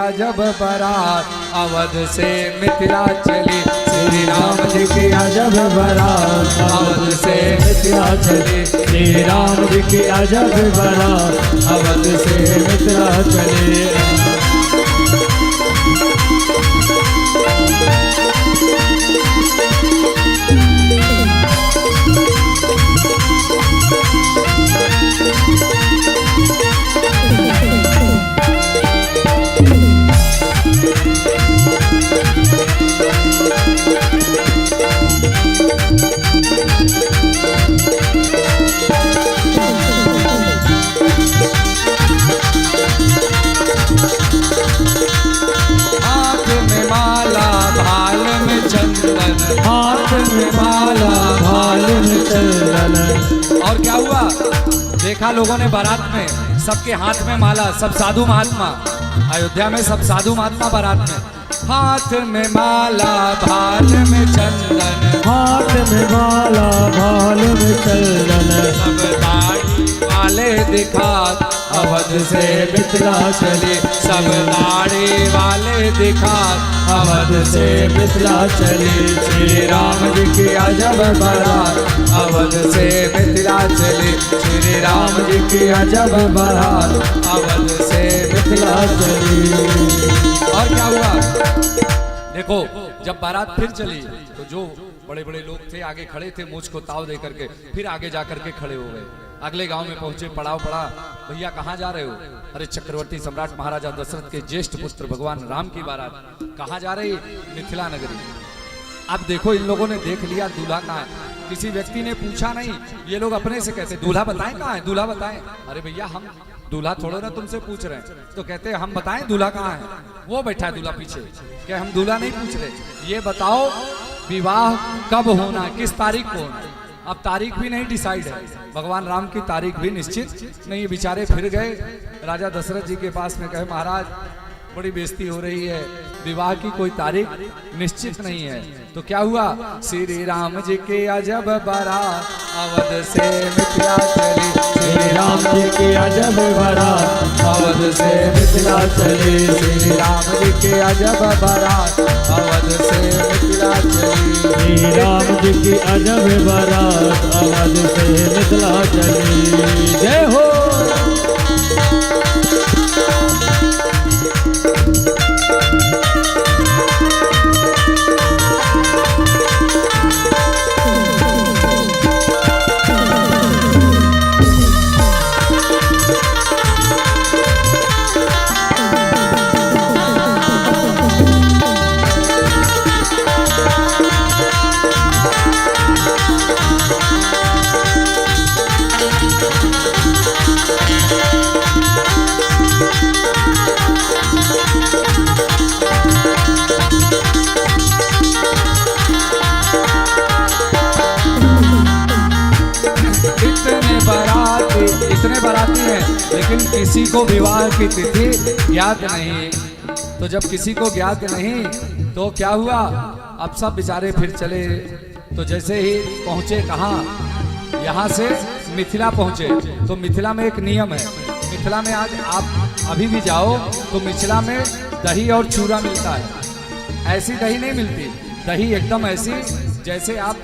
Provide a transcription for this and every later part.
जब बारात अवध से मिथिला चली, श्री राम जी की अजब बारात अवध से मिथिला चली, श्री राम जी की अजब बारात अवध से मिथिला चली। हाथ में माला भाल में चंदन। और क्या हुआ, देखा लोगों ने बारात में सबके हाथ में माला, सब साधु महात्मा, अयोध्या में सब साधु महात्मा बारात में, हाथ में माला भाल में चंदन, हाथ में माला भाल में चंदन। सब दाढ़ी वाले दिखा अवध से मिथिला चली, सब दाढ़ी वाले दिखा अवध से मिथिला चली, श्री राम जी की अजब बारात अवध से मिथिला चली, श्री राम जी की अजब बारात अवध से मिथिला चली। और क्या हुआ, देखो जब बारात फिर चली तो जो बड़े बड़े लोग थे आगे खड़े थे, मुझ को ताव दे करके फिर आगे जा करके खड़े हो गए। अगले गांव में पहुंचे, पड़ाव पड़ा, भैया कहाँ जा रहे हो? अरे चक्रवर्ती सम्राट महाराजा दशरथ के ज्येष्ठ पुत्र भगवान राम की बारात। कहाँ जा रही? मिथिला नगरी। अब देखो इन लोगों ने देख लिया दूल्हा कहाँ है, किसी व्यक्ति ने पूछा नहीं, ये लोग अपने से कहते दूल्हा बताएं कहाँ है, दूल्हा बताएं। अरे भैया हम दूल्हा थोड़ा ना तुमसे पूछ रहे हैं, तो कहते हम बताएं दूल्हा कहाँ है, वो बैठा है दूल्हा पीछे। क्या हम दूल्हा नहीं पूछ रहे, ये बताओ विवाह कब होना, किस तारीख को होना? अब तारीख भी नहीं डिसाइड है, भगवान राम की तारीख भी निश्चित नहीं। बेचारे फिर गए राजा दशरथ जी के पास में, कहे महाराज बड़ी बेइज्जती हो रही है, विवाह की कोई तारीख निश्चित नहीं है। तो क्या हुआ, श्री राम जी के अजब बारात अवध से मिथिला चली, श्री राम जी की अजब बारात अवध से मिथिला चली, श्री राम जी के अजब बारात अवध से मिथिला चली, श्री राम जी की अजब बारात अवध से मिथिला चली। जय हो। इतने बाराती हैं लेकिन किसी को विवाह की तिथि ज्ञात नहीं। तो जब किसी को ज्ञात नहीं तो क्या हुआ, अब सब बेचारे फिर चले। तो जैसे ही पहुंचे कहाँ, यहाँ से मिथिला पहुंचे। तो मिथिला में एक नियम है, मिथिला में आज आप अभी भी जाओ तो मिथिला में दही और चूरा मिलता है। ऐसी दही नहीं मिलती, दही एकदम ऐसी जैसे आप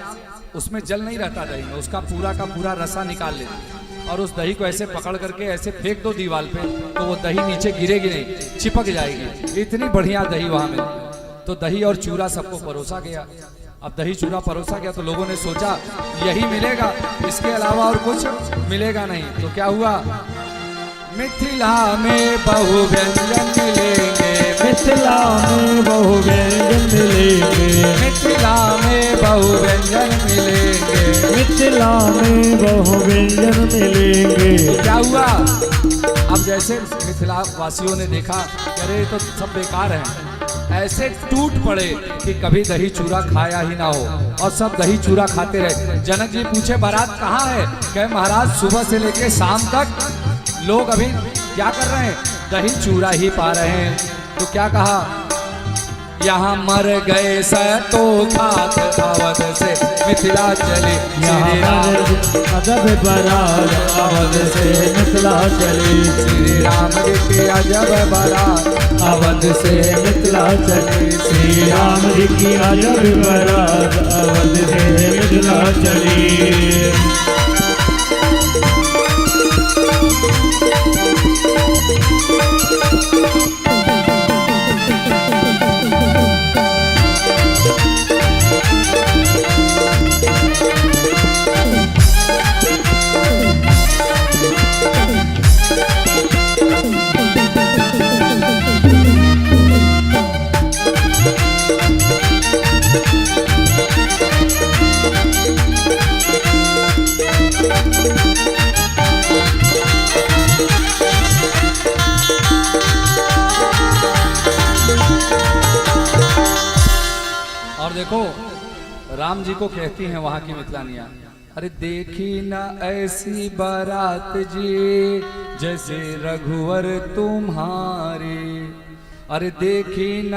उसमें जल नहीं रहता दही में, उसका पूरा का पूरा रसा निकाल लेते और उस दही को ऐसे पकड़ करके ऐसे फेंक दो दीवार पे, तो वो दही नीचे गिरेगी नहीं, चिपक जाएगी। इतनी बढ़िया दही वहां में। तो दही और चूरा सबको परोसा गया। अब दही चूरा परोसा गया तो लोगों ने सोचा यही मिलेगा, इसके अलावा और कुछ मिलेगा नहीं। तो क्या हुआ, मिथिला में बहु व्यंजन मिलेंगे, मिथिला में बहु व्यंजन मिलेंगे, मिथिला में बहु व्यंजन मिलेंगे, मिथिला में बहु व्यंजन मिलेंगे। क्या हुआ, अब जैसे मिथिला वासियों ने देखा, अरे तो सब बेकार हैं, ऐसे टूट पड़े कि कभी दही चूरा खाया ही ना हो और सब दही चूरा खाते रहे। जनक जी पूछे बारात कहाँ है? कहे महाराज सुबह से लेकर शाम तक लोग अभी क्या कर रहे हैं, दही चूरा ही पा रहे हैं। तो क्या कहा, यहाँ मर गए सतो खात अवध से मिथिला चले श्री राम अजब बारात अवध से मिथिला चली श्री राम जी की अजब बारात अवध से मिथिला चले श्री राम जी की अजब बारात अवध से मिथिला चली। और देखो राम जी को कहती हैं वहां की मिथिलानियां, अरे देखी ना ऐसी बारात जी जैसे रघुवर तुम्हारे, अरे देखी ना